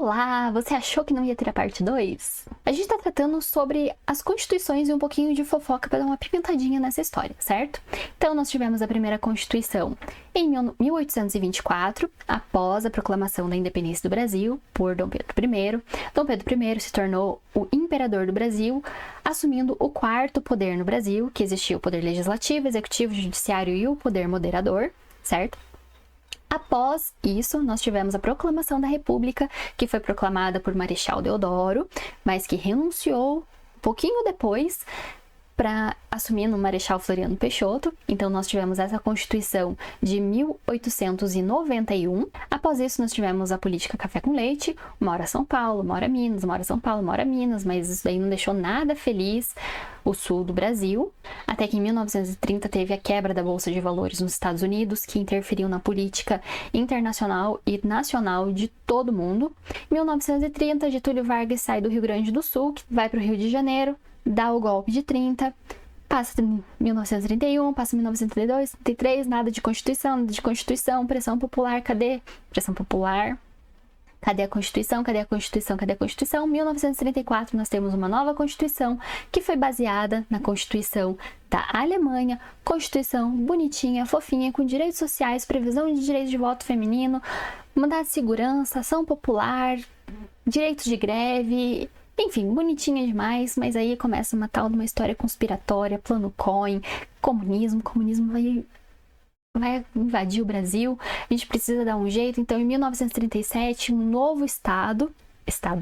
Olá, você achou que não ia ter a parte 2? A gente tá tratando sobre as constituições e um pouquinho de fofoca para dar uma pimentadinha nessa história, certo? Então nós tivemos a primeira constituição em 1824, após a proclamação da independência do Brasil por Dom Pedro I. Dom Pedro I se tornou o imperador do Brasil, assumindo o quarto poder no Brasil, que existia o poder legislativo, executivo, judiciário e o poder moderador, certo? Após isso, nós tivemos a proclamação da República, que foi proclamada por Marechal Deodoro, mas que renunciou um pouquinho depois para assumir no Marechal Floriano Peixoto. Então, nós tivemos essa Constituição de 1891. Após isso, nós tivemos a política café com leite, uma hora São Paulo, uma hora Minas, uma hora São Paulo, uma hora Minas, mas isso daí não deixou nada feliz o sul do Brasil. Até que em 1930 teve a quebra da Bolsa de Valores nos Estados Unidos, que interferiu na política internacional e nacional de todo mundo. Em 1930, Getúlio Vargas sai do Rio Grande do Sul, vai para o Rio de Janeiro, dá o golpe de 30, passa 1931, passa 1932, 33, nada de Constituição, pressão popular, cadê? Pressão popular, cadê a Constituição, cadê a Constituição, cadê a Constituição? 1934 nós temos uma nova Constituição, que foi baseada na Constituição da Alemanha, Constituição bonitinha, fofinha, com direitos sociais, previsão de direitos de voto feminino, mandado de segurança, ação popular, direitos de greve. Enfim, bonitinha demais, mas aí começa uma tal de uma história conspiratória, plano Cohen, comunismo vai invadir o Brasil, a gente precisa dar um jeito. Então, em 1937, um novo Estado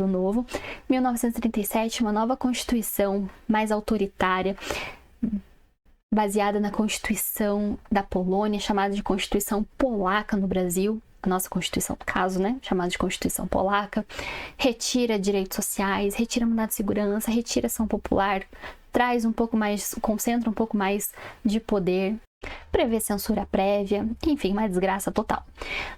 novo, 1937, uma nova Constituição mais autoritária, baseada na Constituição da Polônia, chamada de Constituição Polaca no Brasil. A nossa Constituição, no caso, né, chamada de Constituição Polaca, retira direitos sociais, retira mandado de segurança, retira ação popular, traz um pouco mais, concentra um pouco mais de poder, prevê censura prévia, enfim, uma desgraça total.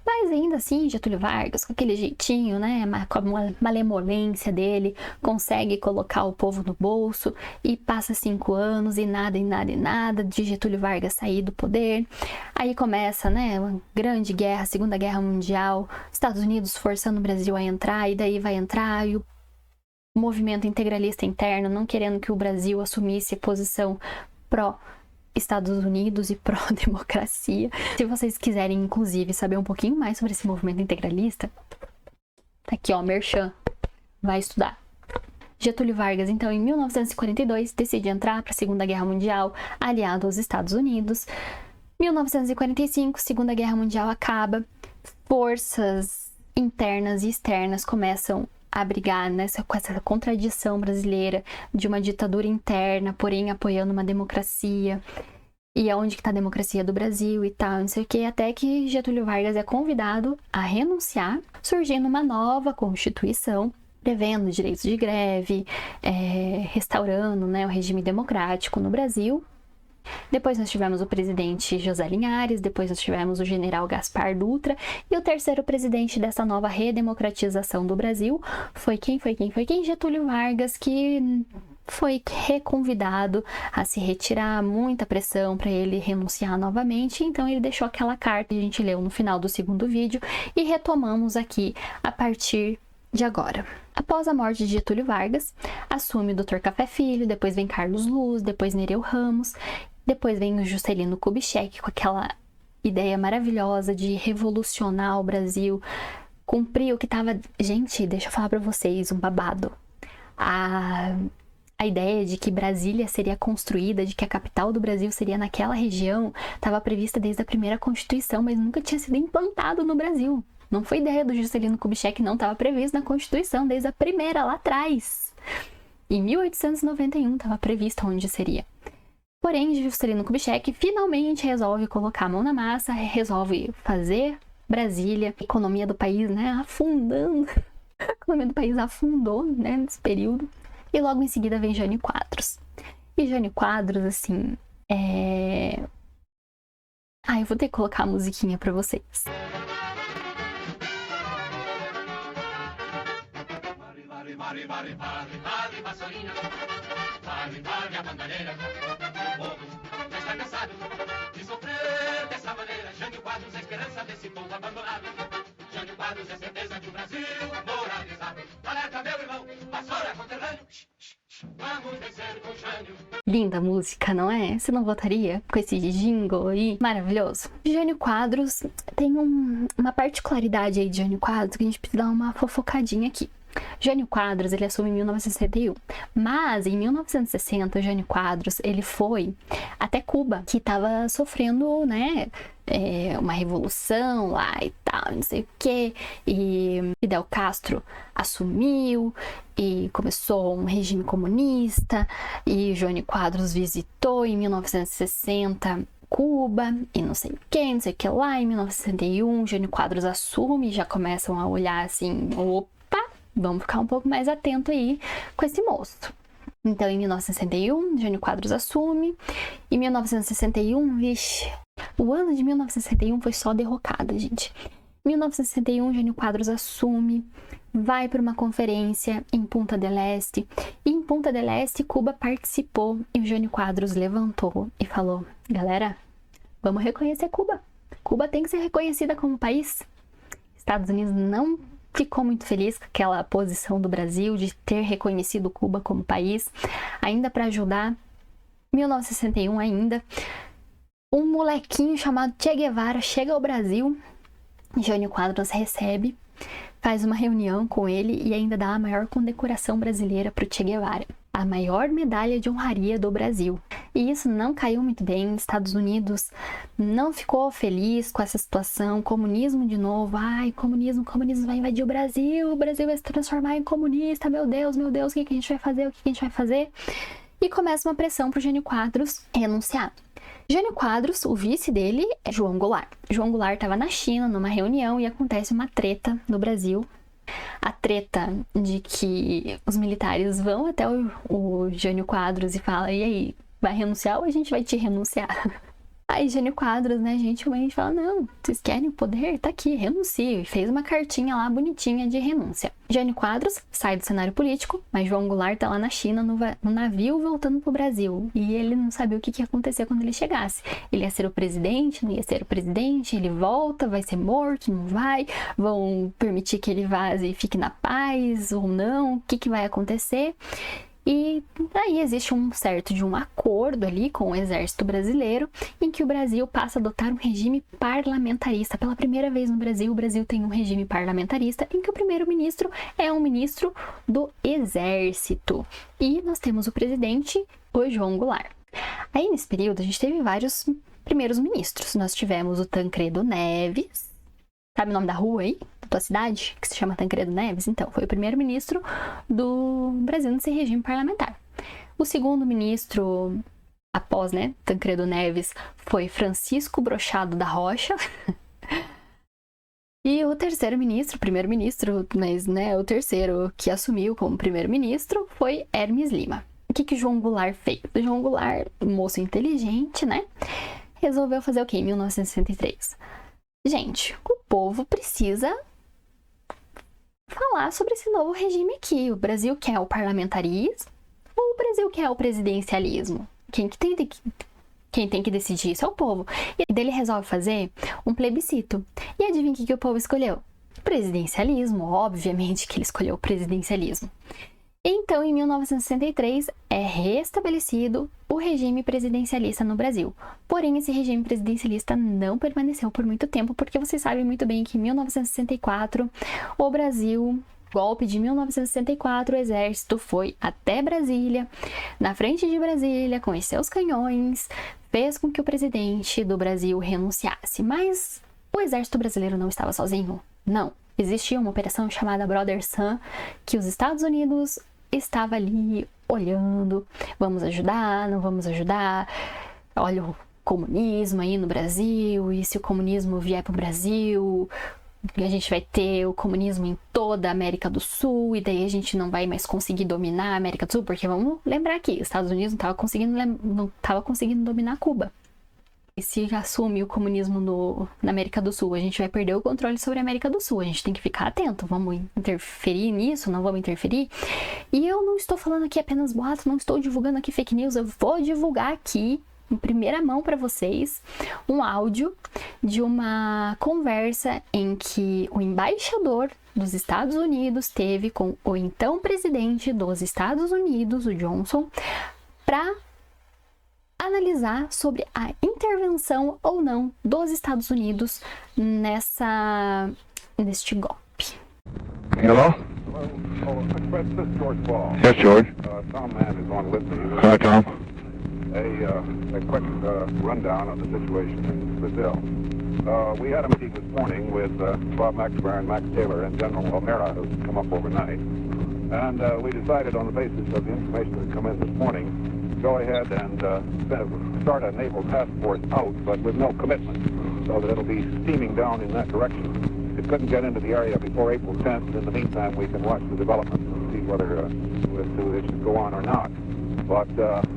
Mas ainda assim, Getúlio Vargas, com aquele jeitinho, né, com a malemolência dele, consegue colocar o povo no bolso e passa 5 anos e nada de Getúlio Vargas sair do poder. Aí começa, né, uma grande guerra, Segunda Guerra Mundial, Estados Unidos forçando o Brasil a entrar, e daí vai entrar, e o movimento integralista interno não querendo que o Brasil assumisse posição pró-Estados Unidos e pró-democracia. Se vocês quiserem, inclusive, saber um pouquinho mais sobre esse movimento integralista, tá aqui, ó, merchan, vai estudar. Getúlio Vargas, então, em 1942, decide entrar para a Segunda Guerra Mundial, aliado aos Estados Unidos. 1945, Segunda Guerra Mundial acaba, forças internas e externas começam a brigar com essa contradição brasileira de uma ditadura interna, porém apoiando uma democracia. E aonde que está a democracia do Brasil e tal, não sei o que, até que Getúlio Vargas é convidado a renunciar, surgindo uma nova Constituição, prevendo direitos de greve, restaurando, né, o regime democrático no Brasil. Depois nós tivemos o presidente José Linhares, depois nós tivemos o general Gaspar Dutra, e o terceiro presidente dessa nova redemocratização do Brasil foi quem? Getúlio Vargas, que foi reconvidado a se retirar, muita pressão para ele renunciar novamente, então ele deixou aquela carta que a gente leu no final do segundo vídeo e retomamos aqui a partir de agora. Após a morte de Getúlio Vargas, assume o Dr. Café Filho, depois vem Carlos Luz, depois Nereu Ramos, depois vem o Juscelino Kubitschek com aquela ideia maravilhosa de revolucionar o Brasil, cumprir o que estava... Gente, deixa eu falar para vocês um babado. A ideia de que Brasília seria construída, de que a capital do Brasil seria naquela região, estava prevista desde a primeira Constituição, mas nunca tinha sido implantado no Brasil. Não foi ideia do Juscelino Kubitschek, não, estava previsto na Constituição desde a primeira, lá atrás. Em 1891 estava previsto onde seria. Porém, Juscelino Kubitschek finalmente resolve colocar a mão na massa, resolve fazer Brasília, a economia do país, né, afundando. A economia do país afundou, né, nesse período. E logo em seguida vem Jânio Quadros. E Jânio Quadros, assim, eu vou ter que colocar a musiquinha pra vocês. Vale, Vassourina, vale a bandeira. O povo já está cansado de sofrer dessa maneira. Jânio Quadros é a esperança desse povo abandonado. Jânio Quadros é a certeza de um Brasil moralizado. vencer com Jânio. Linda música, não é? Você não votaria com esse jingle aí? Maravilhoso. Jânio Quadros tem uma particularidade aí de Jânio Quadros que a gente precisa dar uma fofocadinha aqui. Jânio Quadros, ele assume em 1961, mas em 1960, Jânio Quadros, ele foi até Cuba, que estava sofrendo, né, uma revolução lá e tal, não sei o que, e Fidel Castro assumiu e começou um regime comunista, e Jânio Quadros visitou em 1960 Cuba e não sei o que lá. Em 1961, Jânio Quadros assume, já começam a olhar assim, vamos ficar um pouco mais atento aí com esse moço. Então, em 1961, Jânio Quadros assume. Em 1961, vixe, o ano de 1961 foi só derrocada, gente. Em 1961, Jânio Quadros assume, vai para uma conferência em Punta del Este. E em Punta del Este, Cuba participou e o Jânio Quadros levantou e falou: galera, vamos reconhecer Cuba. Cuba tem que ser reconhecida como país. Estados Unidos não ficou muito feliz com aquela posição do Brasil de ter reconhecido Cuba como país. Ainda para ajudar, 1961 ainda, um molequinho chamado Che Guevara chega ao Brasil, Jânio Quadros recebe, faz uma reunião com ele e ainda dá a maior condecoração brasileira para o Che Guevara, a maior medalha de honraria do Brasil. E isso não caiu muito bem. Estados Unidos não ficou feliz com essa situação. Comunismo de novo. Ai, comunismo vai invadir o Brasil vai se transformar em comunista. Meu Deus, o que a gente vai fazer? E começa uma pressão para o Jânio Quadros renunciar. Jânio Quadros, o vice dele é João Goulart. João Goulart estava na China numa reunião e acontece uma treta no Brasil. A treta de que os militares vão até o Jânio Quadros e falam: e aí, vai renunciar ou a gente vai te renunciar? Aí Jânio Quadros, né, gentilmente fala: não, vocês querem o poder? Tá aqui, renuncie. E fez uma cartinha lá bonitinha de renúncia. Jânio Quadros sai do cenário político, mas João Goulart tá lá na China, no navio, voltando pro Brasil. E ele não sabia o que ia acontecer quando ele chegasse. Ele ia ser o presidente, não ia ser o presidente, ele volta, vai ser morto, não vai, vão permitir que ele vaze e fique na paz ou não, o que vai acontecer? E aí existe um acordo ali com o exército brasileiro, em que o Brasil passa a adotar um regime parlamentarista. Pela primeira vez no Brasil, o Brasil tem um regime parlamentarista, em que o primeiro-ministro é um ministro do exército. E nós temos o presidente, o João Goulart. Aí nesse período a gente teve vários primeiros ministros. Nós tivemos o Tancredo Neves. Sabe o nome da rua aí? Da tua cidade? Que se chama Tancredo Neves? Então, foi o primeiro-ministro do Brasil nesse regime parlamentar. O segundo ministro, após, Tancredo Neves, foi Francisco Brochado da Rocha. E o terceiro-ministro, primeiro-ministro, mas, o terceiro que assumiu como primeiro-ministro foi Hermes Lima. O que João Goulart fez? O João Goulart, moço inteligente, resolveu fazer o quê? Em 1963. Gente, o povo precisa falar sobre esse novo regime aqui. O Brasil quer o parlamentarismo ou o Brasil quer o presidencialismo? Quem tem que decidir isso é o povo. E daí ele resolve fazer um plebiscito. E adivinha o que o povo escolheu? Presidencialismo. Obviamente que ele escolheu o presidencialismo. Então, em 1963, é restabelecido o regime presidencialista no Brasil. Porém, esse regime presidencialista não permaneceu por muito tempo, porque vocês sabem muito bem que em 1964, o Brasil, golpe de 1964, o exército foi até Brasília, na frente de Brasília, com os seus canhões, fez com que o presidente do Brasil renunciasse. Mas o exército brasileiro não estava sozinho, não. Existia uma operação chamada Brother Sun, que os Estados Unidos estava ali olhando, vamos ajudar, não vamos ajudar, olha o comunismo aí no Brasil, e se o comunismo vier para o Brasil, a gente vai ter o comunismo em toda a América do Sul, e daí a gente não vai mais conseguir dominar a América do Sul, porque vamos lembrar que os Estados Unidos não estava conseguindo dominar Cuba. E se assume o comunismo na América do Sul, a gente vai perder o controle sobre a América do Sul. A gente tem que ficar atento. Vamos interferir nisso? Não vamos interferir? E eu não estou falando aqui apenas boato, não estou divulgando aqui fake news. Eu vou divulgar aqui, em primeira mão para vocês, um áudio de uma conversa em que o embaixador dos Estados Unidos teve com o então presidente dos Estados Unidos, o Johnson, para analisar sobre a intervenção ou não dos Estados Unidos neste golpe. Hello? Oh, Chris, this is George Ball. Yes, George. Tom Mann is on with me. Hi, Tom. A quick rundown of the situation in Brazil. We had a meeting this morning with Bob McNamara, Max Taylor, and General O'Hara, who's come up overnight. And we decided on the basis of the information that had come in this morning, go ahead and start a naval task force out, but with no commitment, so that it'll be steaming down in that direction. It couldn't get into the area before April 10th. In the meantime, we can watch the developments and see whether it should go on or not. But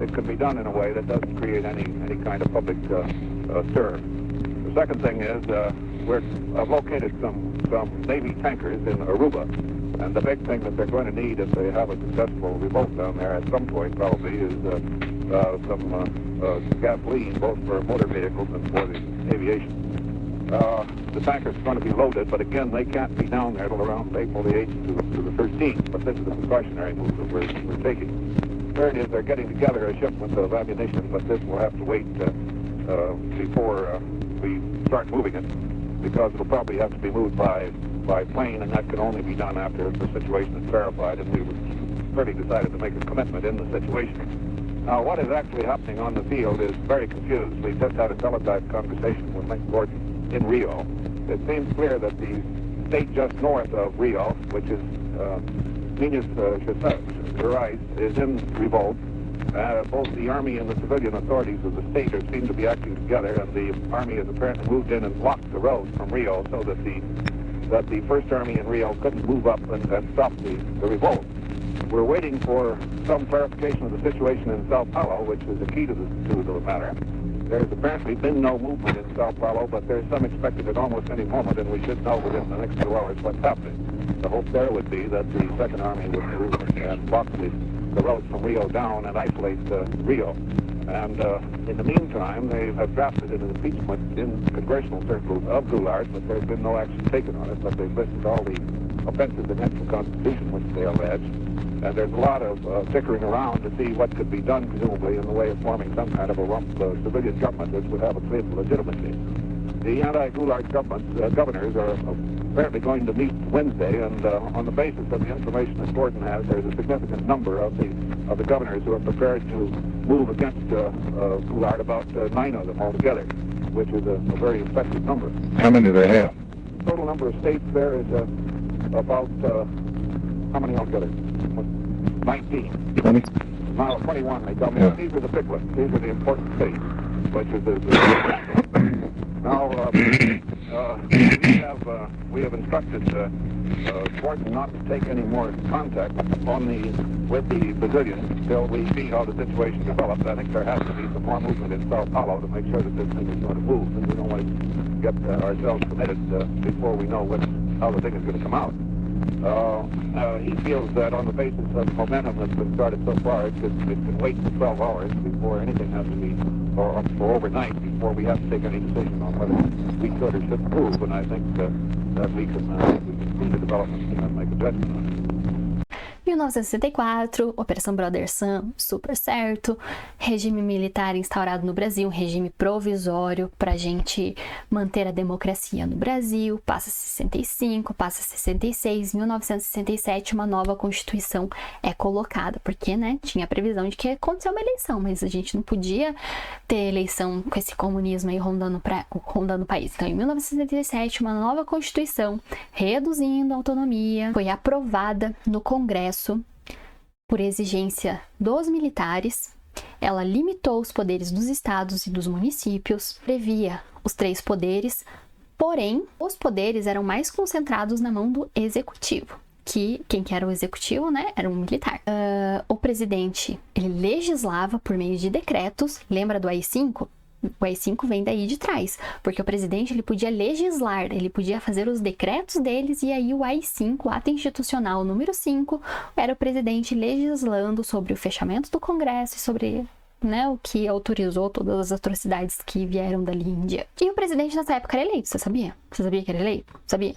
it could be done in a way that doesn't create any kind of public stir. The second thing is I've located some Navy tankers in Aruba, and the big thing that they're going to need if they have a successful revolt down there at some point probably is some gasoline, both for motor vehicles and for the aviation. The tankers are going to be loaded, but again, they can't be down there till around April the 8th to the 13th, but this is a precautionary move that we're taking. Third is they're getting together a shipment of ammunition, but this will have to wait before we start moving it, because it'll probably have to be moved by plane, and that can only be done after the situation is clarified, and we clearly decided to make a commitment in the situation. Now, what is actually happening on the field is very confused. We just had a teletype conversation with Link Gordon in Rio. It seems clear that the state just north of Rio, which is Minas Gerais, is in revolt. Both the Army and the civilian authorities of the state seem to be acting together, and the Army has apparently moved in and blocked the road from Rio so that the First Army in Rio couldn't move up and stop the revolt. We're waiting for some clarification of the situation in Sao Paulo, which is the key to the matter. There's apparently been no movement in Sao Paulo, but there's some expected at almost any moment, and we should know within the next 2 hours what's happening. The hope there would be that the Second Army would move and block the roads from Rio down and isolate Rio. And in the meantime, they have drafted an impeachment in congressional circles of Goulart, but there's been no action taken on it, but they've listed all the offenses against the Constitution which they allege. And there's a lot of tickering around to see what could be done, presumably, in the way of forming some kind of a rump civilian government which would have a claim to legitimacy. The anti-Goulart governors are apparently going to meet Wednesday, and on the basis of the information that Gordon has, there's a significant number of the governors who are prepared to move against Goulart, about 9 of them altogether, which is a very effective number. How many do they have? The total number of states there is about, how many altogether? 19. 20? Now, 21, they tell me. Yeah. These are the big ones. These are the important states, which is now, we have instructed Gordon not to take any more contact with the Brazilians till we see how the situation develops. I think there has to be some more movement in Sao Paulo to make sure that this thing is going to move, and we don't want to get ourselves committed before we know how the thing is going to come out. He feels that on the basis of the momentum that's been started so far, it can wait for 12 hours before anything has to be, or overnight, before we have to take any decision on whether we could or shouldn't move. And I think that we can see the developments and make a judgment on it. 1964, Operação Brother Sun, super certo, regime militar instaurado no Brasil, um regime provisório para a gente manter a democracia no Brasil, passa 65, passa 66, 1967 uma nova Constituição é colocada, porque, né, tinha a previsão de que ia acontecer uma eleição, mas a gente não podia ter eleição com esse comunismo aí rondando o país. Então, em 1967, uma nova Constituição, reduzindo a autonomia, foi aprovada no Congresso por exigência dos militares. Ela limitou os poderes dos estados e dos municípios, previa os 3 poderes, porém, os poderes eram mais concentrados na mão do executivo. Quem que era o executivo, né? Era um militar. O presidente, ele legislava por meio de decretos. Lembra do AI-5? O AI-5 vem daí de trás, porque o presidente ele podia legislar, ele podia fazer os decretos deles, e aí o AI-5, o ato institucional número 5, era o presidente legislando sobre o fechamento do Congresso e sobre né, o que autorizou todas as atrocidades que vieram dali em diante. E o presidente nessa época era eleito, você sabia? Você sabia que era eleito? Sabia?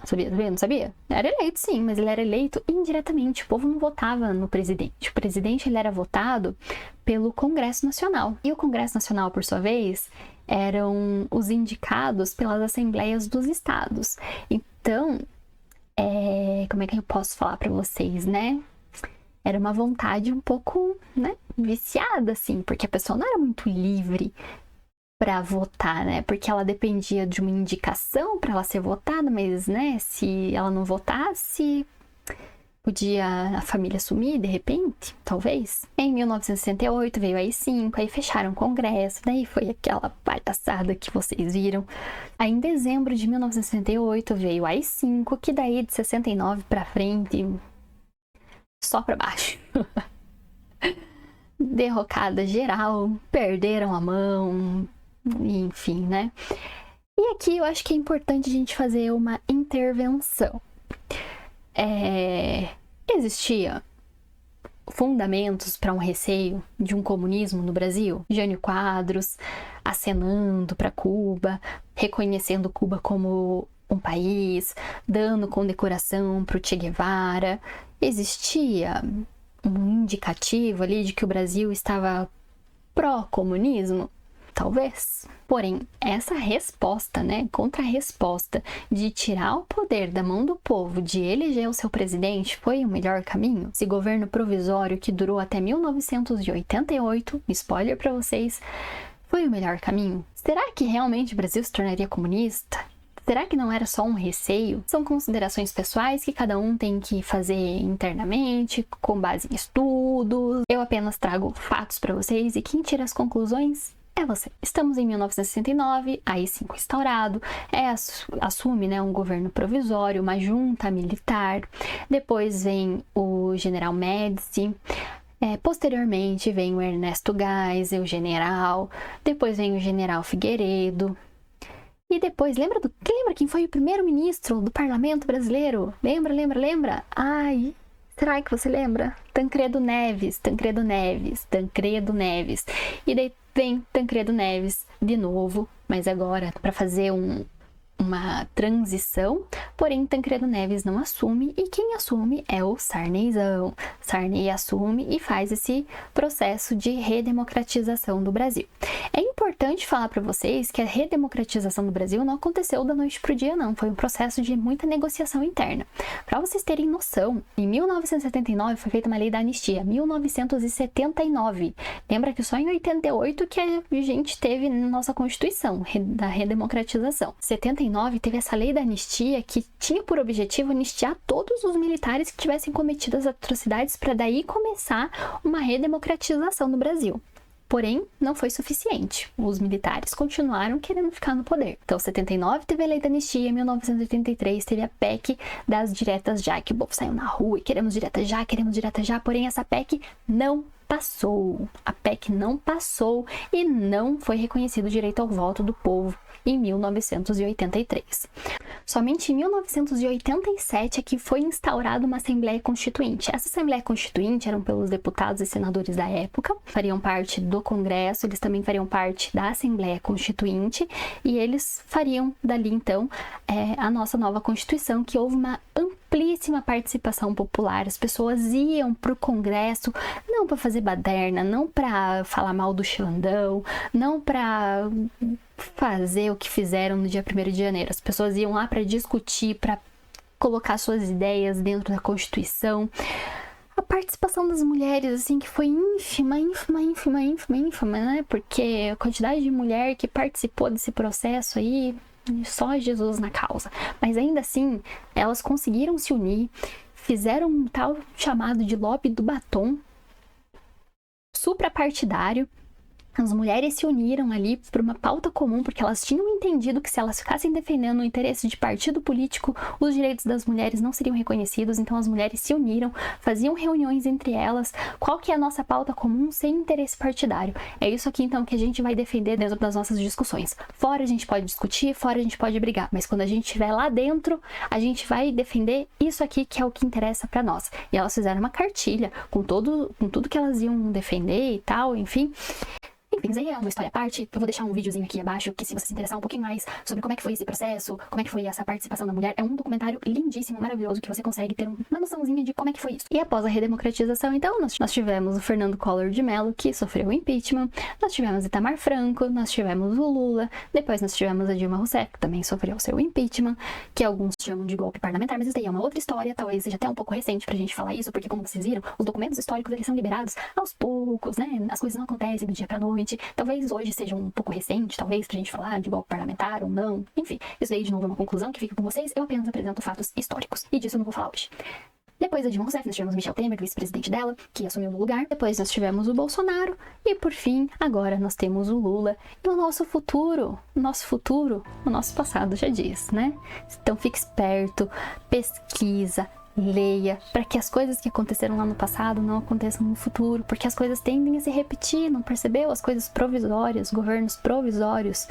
Não sabia? Era eleito sim, mas ele era eleito indiretamente, o povo não votava no presidente. O presidente, ele era votado pelo Congresso Nacional. E o Congresso Nacional, por sua vez, eram os indicados pelas assembleias dos estados. Então, como é que eu posso falar pra vocês, né? Era uma vontade um pouco, né, viciada, assim, porque a pessoa não era muito livre para votar, né? Porque ela dependia de uma indicação para ela ser votada, mas, né, se ela não votasse, podia a família sumir de repente, talvez. Em 1968 veio a AI-5, aí fecharam o Congresso, daí foi aquela palhaçada que vocês viram. Aí em dezembro de 1968 veio a AI-5, que daí de 69 para frente, só para baixo. Derrocada geral, perderam a mão, enfim, né? E aqui eu acho que é importante a gente fazer uma intervenção. Existia fundamentos para um receio de um comunismo no Brasil? Jânio Quadros acenando para Cuba, reconhecendo Cuba como um país, dando condecoração para o Che Guevara. Existia um indicativo ali de que o Brasil estava pró-comunismo? Talvez. Porém, essa resposta, né, contra-resposta de tirar o poder da mão do povo, de eleger o seu presidente, foi o melhor caminho? Esse governo provisório que durou até 1988, spoiler para vocês, foi o melhor caminho? Será que realmente o Brasil se tornaria comunista? Será que não era só um receio? São considerações pessoais que cada um tem que fazer internamente, com base em estudos. Eu apenas trago fatos para vocês e quem tira as conclusões é você. Estamos em 1969, a AI-5 instaurado, assume, né, um governo provisório, uma junta militar. Depois vem o general Médici. Posteriormente vem o Ernesto Geisel, o general. Depois vem o general Figueiredo. E depois, lembra quem foi o primeiro-ministro do parlamento brasileiro? Lembra? Ai, será que você lembra? Tancredo Neves. E daí vem Tancredo Neves de novo, mas agora para fazer uma transição, porém Tancredo Neves não assume e quem assume é o Sarneyzão. Sarney assume e faz esse processo de redemocratização do Brasil. É importante falar para vocês que a redemocratização do Brasil não aconteceu da noite pro dia, não. Foi um processo de muita negociação interna. Para vocês terem noção, em 1979 foi feita uma lei da anistia, 1979. Lembra que só em 88 que a gente teve na nossa Constituição, da redemocratização. 79 teve essa lei da anistia que tinha por objetivo anistiar todos os militares que tivessem cometido as atrocidades para daí começar uma redemocratização do Brasil. Porém, não foi suficiente. Os militares continuaram querendo ficar no poder. Então, 79 teve a lei da anistia, 1983 teve a PEC das diretas já, que o povo saiu na rua e queremos direta já, porém essa PEC não passou. A PEC não passou e não foi reconhecido o direito ao voto do povo em 1983. Somente em 1987 é que foi instaurada uma Assembleia Constituinte. Essa Assembleia Constituinte eram pelos deputados e senadores da época, fariam parte do Congresso, eles também fariam parte da Assembleia Constituinte e eles fariam dali então a nossa nova Constituição, que houve uma amplíssima participação popular. As pessoas iam para o Congresso não para fazer baderna, não para falar mal do Xandão, não para fazer o que fizeram no dia 1º de janeiro. As pessoas iam lá para discutir, para colocar suas ideias dentro da Constituição. A participação das mulheres, assim, que foi ínfima, né? Porque a quantidade de mulher que participou desse processo aí, só Jesus na causa. Mas ainda assim, elas conseguiram se unir, fizeram um tal chamado de lobby do batom, suprapartidário, As mulheres se uniram ali por uma pauta comum, porque elas tinham entendido que se elas ficassem defendendo o interesse de partido político, os direitos das mulheres não seriam reconhecidos. Então as mulheres se uniram, faziam reuniões entre elas. Qual que é a nossa pauta comum sem interesse partidário? É isso aqui então que a gente vai defender dentro das nossas discussões. Fora a gente pode discutir, fora a gente pode brigar, mas quando a gente estiver lá dentro, a gente vai defender isso aqui que é o que interessa para nós. E elas fizeram uma cartilha com tudo que elas iam defender e tal, enfim. Enfim, isso aí é uma história à parte. Eu vou deixar um videozinho aqui abaixo, que se você se interessar um pouquinho mais sobre como é que foi esse processo, como é que foi essa participação da mulher, é um documentário lindíssimo, maravilhoso, que você consegue ter uma noçãozinha de como é que foi isso. E após a redemocratização, então, nós tivemos o Fernando Collor de Mello, que sofreu o impeachment, nós tivemos Itamar Franco, nós tivemos o Lula, depois nós tivemos a Dilma Rousseff, que também sofreu o seu impeachment, que alguns chamam de golpe parlamentar, mas isso daí é uma outra história, talvez seja até um pouco recente pra gente falar isso, porque como vocês viram, os documentos históricos, eles são liberados aos poucos, né, as coisas não acontecem do dia pra noite, talvez hoje seja um pouco recente, talvez, pra gente falar de golpe parlamentar ou não. Enfim, isso daí de novo é uma conclusão que fica com vocês. Eu apenas apresento fatos históricos. E disso eu não vou falar hoje. Depois da Dilma Rousseff, nós tivemos Michel Temer, vice-presidente dela, que assumiu no lugar. Depois nós tivemos o Bolsonaro. E por fim, agora nós temos o Lula. E o nosso futuro, o nosso passado já diz, né? Então fique esperto, pesquisa, leia, para que as coisas que aconteceram lá no passado não aconteçam no futuro, porque as coisas tendem a se repetir, não percebeu? As coisas provisórias, governos provisórios,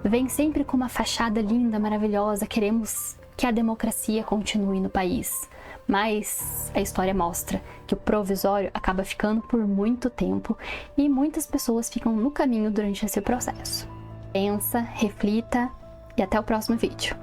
vêm sempre com uma fachada linda, maravilhosa, queremos que a democracia continue no país. Mas a história mostra que o provisório acaba ficando por muito tempo e muitas pessoas ficam no caminho durante esse processo. Pensa, reflita e até o próximo vídeo.